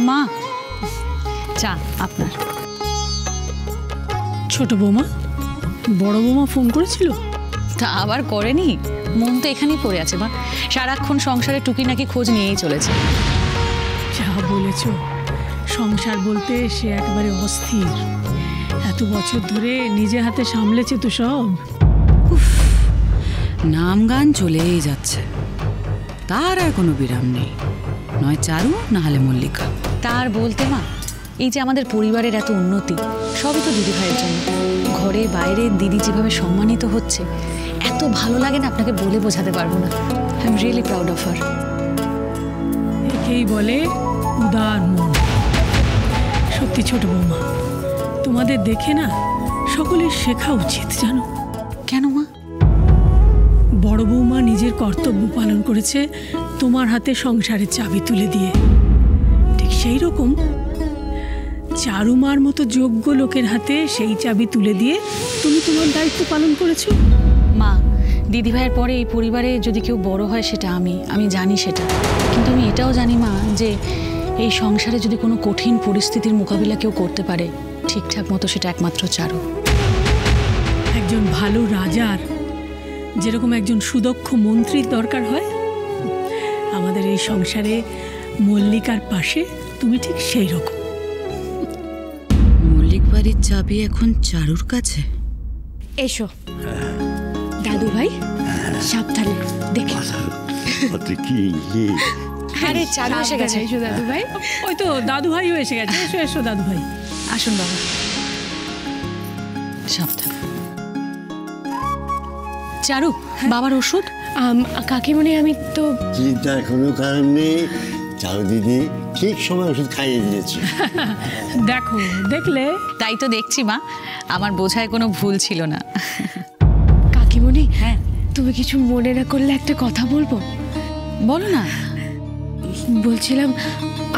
মা, চা আপনার। ছোট বৌমা, বড় বৌমা ফোন করেছিল? তা আবার করেনি, মন তো এখানেই পড়ে আছে মা। সারাক্ষণ সংসারে টুকি নাকি খোঁজ নিয়েই চলেছে। যা বলেছ, সংসার বলতে সে একেবারে অস্থির। এত বছর ধরে নিজে হাতে সামলেছে তো সব। নাম গান চলেই যাচ্ছে, তার আর কোনো বিরাম নেই। নয় চারু, না হলে মল্লিকা। তার বলতে মা, এই যে আমাদের পরিবারের এত উন্নতি, সবই তো দিদি ভাইয়ের জন্য। ঘরে বাইরে দিদি যেভাবে সম্মানিত হচ্ছে, এত ভালো লাগে না, আপনাকে বলে বোঝাতে পারবো না। I am really proud of her. একেই বলে উদার মন। সত্যি ছোট বৌমা, তোমাদের দেখে না সকলের শেখা উচিত জানো। কেন মা? বড় বৌমা নিজের কর্তব্য পালন করেছে তোমার হাতে সংসারের চাবি তুলে দিয়ে, ঠিক সেই রকম চারুমার মতো যোগ্য লোকের হাতে সেই চাবি তুলে দিয়ে তুমি তোমার দায়িত্ব পালন করেছো। মা, দিদি ভাইয়ের পরে এই পরিবারে যদি কেউ বড় হয় সেটা আমি জানি সেটা। কিন্তু আমি এটাও জানি মা, যে এই সংসারে যদি কোনো কঠিন পরিস্থিতির মোকাবিলা কেউ করতে পারে ঠিকঠাক মতো, সেটা একমাত্র চারু। একজন ভালো রাজার যেরকম একজন সুদক্ষ মন্ত্রীর দরকার হয়, আমাদের এই সংসারে মল্লিকার পাশে তুমি ঠিক সেই রকম। মল্লিক বাড়ির চাবি এখন চারুর কাছে। এসো দাদু ভাই, সাবধানে দেখে। আরে চারু এসে গেছে। এসো দাদু ভাই। ওই তো দাদু ভাইও এসে গেছে। এসো এসো দাদু ভাই, আসুন বাবা, সাবধান। চারু, বাবার ওষুধ। কাকিমণি, আমি তো চিন্তার কোনো কারণ নেই, চারু দিদি ঠিক সময় ওষুধ খাইয়ে দিয়েছে। দেখো দেখলে। তাই তো দেখছি মা, আমার বোঝায় কোনো ভুল ছিল না। কাকিমণি, হ্যাঁ তুমি কিছু মনে না করলে একটা কথা বলবো? বলো না। বলছিলাম,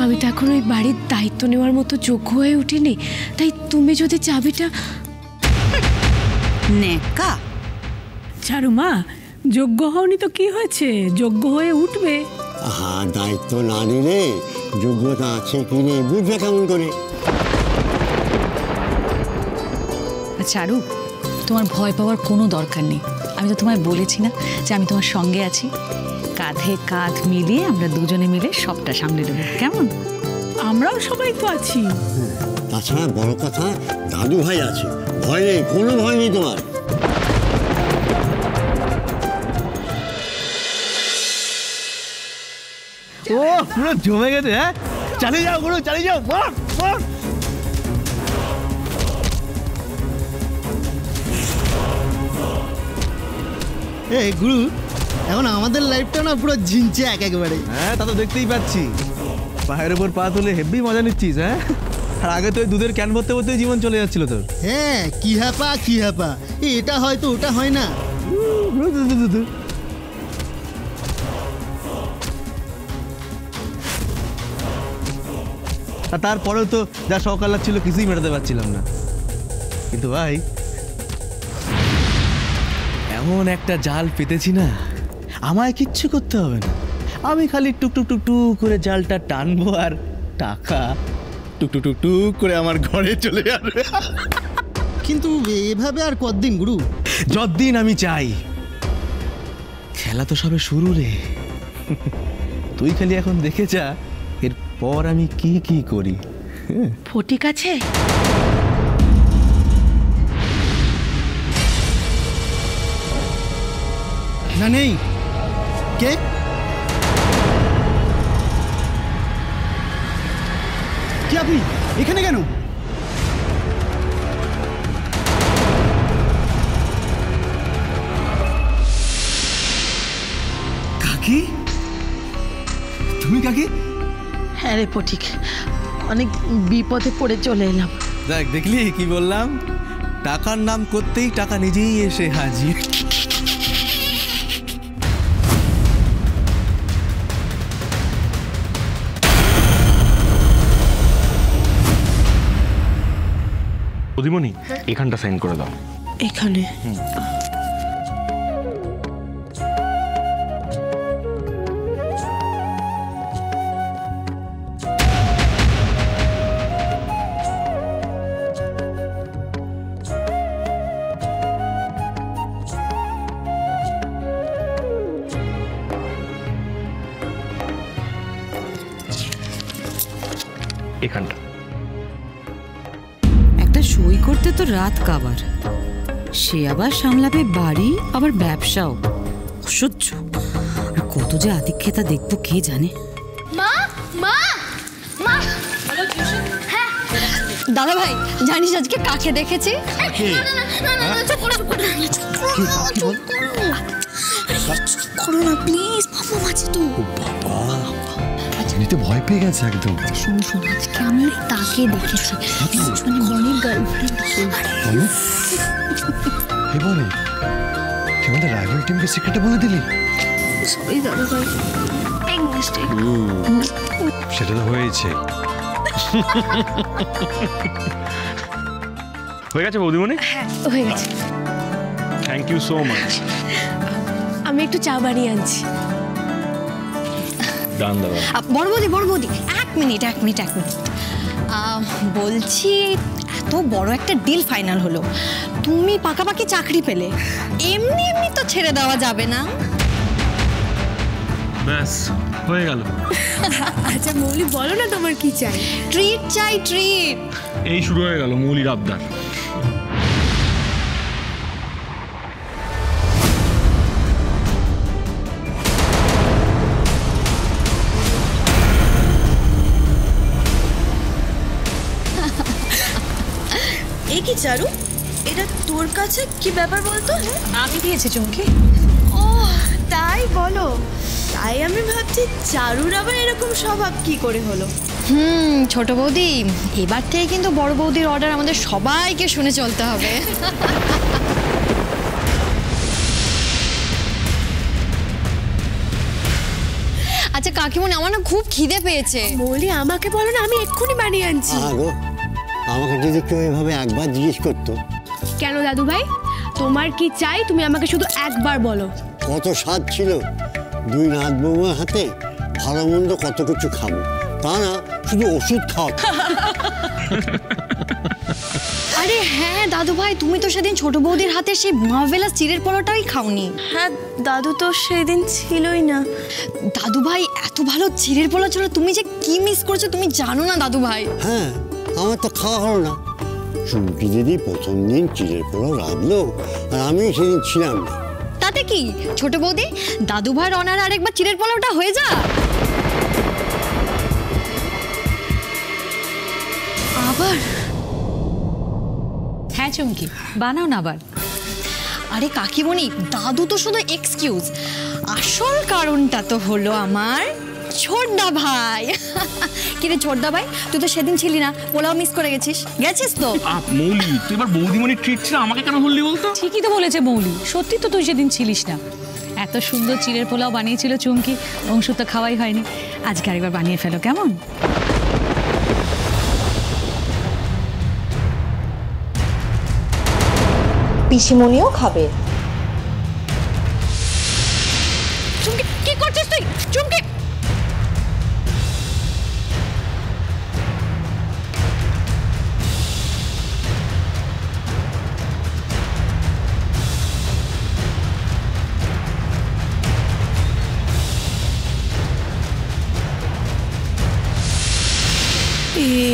আমি তো এখন ওই বাড়ির দায়িত্ব নেওয়ার মতো যোগ্য হয়ে উঠিনি, তাই তুমি যদি চাবিটা। নেকা চারুমা, যোগ্য হওনি তো কি হয়েছে, যোগ্য হয়ে উঠবে। দায়িত্ব না নিলে যোগ্যতা আছে কি নেই বুঝবে কেমন করে? চারু, তোমার ভয় পাওয়ার কোনো দরকার নেই। আমি তো তোমায় বলেছি না যে আমি তোমার সঙ্গে আছি। কাঁধে কাঁধ মিলিয়ে আমরা দুজনে মিলে সবটা সামলে দেবো, কেমন? আমরাও সবাই তো আছি। তাছাড়া বড় কথা, দাদু ভাই আছে, ভয় নেই, কোনো ভয় নেই তোমার। ও পুরো জমে গেছে। হ্যাঁ, চালিয়ে যাও গুরু, চালিয়ে যাও। এই গুরু, এখন আমাদের লাইফটা না পুরো ঝিনচে একেবারে। হ্যাঁ, তা তো দেখতেই পাচ্ছি। পায়ের উপর পা তুলে হেব্বি মজা নিচ্ছিস। হ্যাঁ, আর আগে তো ওই দুধের ক্যান ভরতে ভরতে জীবন চলে যাচ্ছিল তোর। হ্যাঁ, কি হ্যাপা এটা হয়তো ওটা হয় না। আর তারপরেও তো যা সকাল লাগছিল কিছুই মেটাতে পারছিলাম না। কিন্তু ভাই, এমন একটা জাল পেতেছি না, আমায় কিচ্ছু করতে হবে না। আমি খালি টুক টুক টুক টুক করে জালটা টানবো, আর টাকা টুক টুক টুক টুক করে আমার ঘরে চলে যাবে। কিন্তু এভাবে আর কতদিন গুরু? যতদিন আমি চাই। খেলা তো সবে শুরু রে। তুই খালি এখন দেখে যা, এরপর আমি কি কি করি। ফটিক আছে? না, নেই। কে? কি আপনি এখানে কেন? কাকি, তুমি কাকি? হ্যাঁ রে ফটিক, অনেক বিপদে পড়ে চলে এলাম। দেখ, দেখলি কি বললাম? টাকার নাম করতেই টাকা নিজেই এসে হাজির। দিদিমণি, এখানটা সাইন করে দাও। এখানে এখানটা। একটা সই করতে তো রাত কাবার, সে আবার সামলাবে বাড়ি আবার ব্যবসাও। অসহ্য। আর কত যে আতিক্ষেতা দেখবো কে জানে। মা মা মা দাদা ভাই, জানিস আজকে কাকে দেখেছি? প্লিজ, বাবা আছে তো। উনি তো ভয় পেয়ে গেছে একদম। শোন শোন, আজকে আমি তাকে দেখেছি, মানে বনির গার্লফ্রেন্ড। হে বনি, তুই আমাদের রাইভাল টিমকে সিক্রেটটা বলে দিলি? সরি দাদা ভাই, বিগ মিস্টেক। সেটা তো হয়েছে। হয়ে গেছে বৌদিমণি? হ্যাঁ হয়ে গেছে। Thank you so much. আমি একটু চা বানিয়ে আনছি। ডান দাদা। বড় বৌদি, এক মিনিট। বলছি, এত বড় একটা ডিল ফাইনাল হলো, তুমি পাকাপাকি চাকরি পেলে, এমনি এমনি তো ছেড়ে দেওয়া যাবে না। ব্যাস হয়ে গেল। আচ্ছা মৌলি, বলো না তোমার কি চাই? ট্রিট চাই, ট্রিট। এই শুরু হয়ে গেল মৌলির আবদার। এ কি চারু, এটা তোর কাছে কি ব্যাপার বলতো? আমি দিয়েছি চুমকি। ও তাই বলো, তাই আমি ভাবছি চারুর আবার এরকম স্বভাব কি করে হলো। ছোট বৌদি, এবার থেকে কিন্তু বড় বৌদির অর্ডার আমাদের সবাইকে শুনে চলতে হবে। আচ্ছা কাকিমণি, আমার না খুব খিদে পেয়েছে। মৌলি, আমাকে বলো না, আমি এক্ষুনি বানিয়ে আনছি। আগো, আমাকে যদি কেউ এভাবে একবার জিজ্ঞেস করতো। কেন দাদু ভাই, তোমার কি চাই তুমি আমাকে শুধু একবার বলো। কত স্বাদ ছিল দুই নাত বৌমার হাতে, ভালো মন্দ কত কিছু খাবো, তা না শুধু ওষুধ খাওয়া। আরে হ্যাঁ দাদু ভাই, তুমি তো সেদিন ছোট বৌদির হাতে সেই মার্ভেলাস চিড়ের পরোটাই খাওনি। হ্যাঁ দাদু তো সেদিন ছিলই না। দাদু ভাই, এত ভালো চিড়ের পরোটা ছিল, তুমি যে কি মিস করছো তুমি জানো না দাদু ভাই। হ্যাঁ, আমার তো খাওয়া হলো না। চুমকি দিদি প্রথম দিন চিড়ের পোলাও রাঁধলো, আর আমি সেদিন ছিলাম না। তাতে কি ছোট বৌদি, দাদু ভাইয়ের অনারে আরেকবার চিড়ের পোলাওটা হয়ে যা। আবার? হ্যাঁ চুমকি, বানাও না আবার। আরে কাকিমণি, দাদু তো শুধু এক্সকিউজ, আসল কারণটা তো হলো আমার ছোটদা ভাই। কিরে ছোটদা ভাই, তুই তো সেদিন ছিলি না, পোলাও মিস করে গেছিস তো। মৌলি, তুই এবার বৌদিমণির ট্রিট ছিল, আমাকে কেন বললি বলতো? ঠিকই তো বলেছে মৌলি, সত্যি তো তুই সেদিন ছিলিস না। এত সুন্দর চিড়ের পোলাও বানিয়েছিল চুমকি, অংশু তো খাওয়াই হয়নি। আজকে আরেকবার বানিয়ে ফেলো কেমন? পিসিমণিও খাবে। চুমকি, কি করছিস তুই? চুমকি,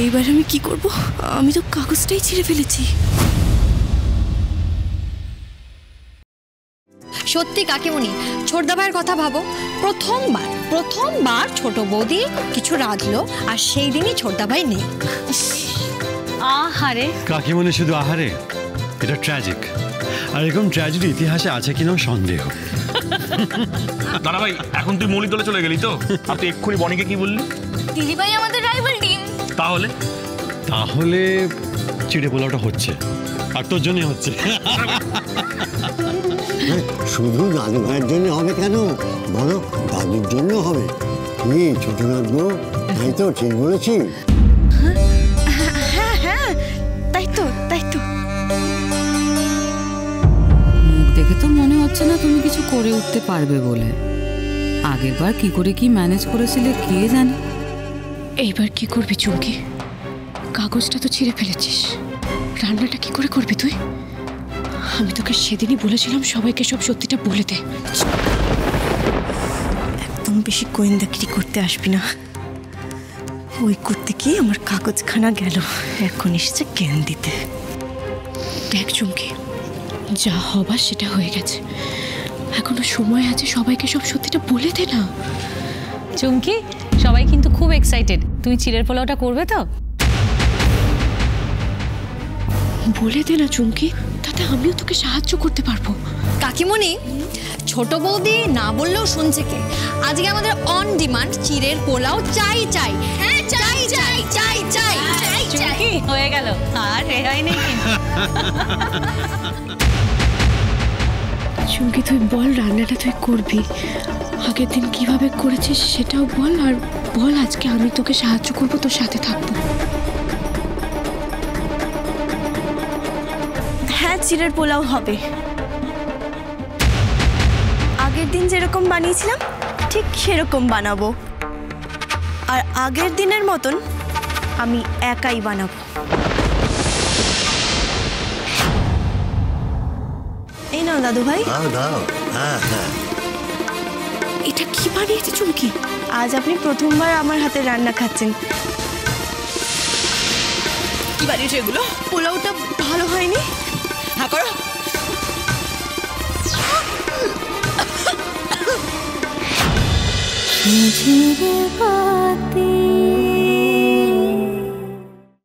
এইবার আমি কি করব? আমি তো কাগজটাই ছিঁড়ে ফেলেছি। সত্যি কাকিমণি, ছোটদা ভাইয়ের কথা ভাবো, প্রথমবার ছোট বৌদি কিছু রাঁধলো, আর সেই দিনই ছোটদা ভাই নেই। আহারে কাকিমণি, শুধু আহারে, এটা ট্র্যাজিক। আর এরকম ট্র্যাজেডি ইতিহাসে আছে কিনা সন্দেহ। দাদা ভাই, এখন তুই মৌলির দলে চলে গেলি তো? আর তুই এক্ষুনি বনিকে কি বললি? দিদি ভাই আমাদের রাইভাল টিম। তাহলে চিড়ে পোলাওটা হচ্ছে, আর তোর জন্যই হচ্ছে। শুধু দাদু ভাইয়ের জন্য হবে কেন, বলো দাদুর জন্য হবে। কি ছোট নাতবো, তাই তো ঠিক বলেছি? হ্যাঁ, তাই তো। মুখ দেখে তো মনে হচ্ছে না তুমি কিছু করে উঠতে পারবে বলে। আগেরবার কি করে কি ম্যানেজ করেছিলে কে জানে। এইবার কি করবি চুমকি? কাগজটা তো ছিঁড়ে ফেলেছিস, রান্নাটা কি করে করবি তুই? আমি তোকে সেদিনই বলেছিলাম সবাইকে সব সত্যিটা বলে দে। একদম বেশি গোয়েন্দাগিরি করতে আসবি না। ওই করতে গিয়ে আমার কাগজখানা গেল, এখন এসেছে জ্ঞান দিতে। দেখ চুমকি, যা হবার সেটা হয়ে গেছে, এখনো সময় আছে, সবাইকে সব সত্যিটা বলে দে না। চুমকি, সবাই কিন্তু খুব এক্সাইটেড। তুমি চিড়ের পোলাওটা করবে তো? বলে দে না চুমকি, তাতে আমিও তোকে সাহায্য করতে পারবো। কাকিমণি, ছোট বৌদি না বললেও শুনছে কে। আজকে আমাদের অন ডিমান্ড চিড়ের পোলাও চাই চাই। হ্যাঁ, চাই চাই চাই চাই চাই চাই। হয়ে গেল, আর রেহাই নেই কিন্তু। চুমকি, তুই বল রান্নাটা তুই করবি, আগের দিন কিভাবে করেছিস সেটাও বল, আর বল আজকে আমি তোকে সাহায্য করবো, তোর সাথে থাকবো। হ্যাঁ, চিড়ের পোলাও হবে। আগের দিন যেরকম বানিয়েছিলাম ঠিক সেরকম বানাবো, আর আগের দিনের মতন আমি একাই বানাবো। এই নাও দাদু ভাই। এটা কি বানিয়েছে চুমকি? আজ আপনি প্রথমবার আমার হাতে রান্না খাচ্ছেন। কি বানিয়েছো এগুলো? পোলাওটা ভালো হয়নি। হ্যাঁ করো। ঝিরে বাতি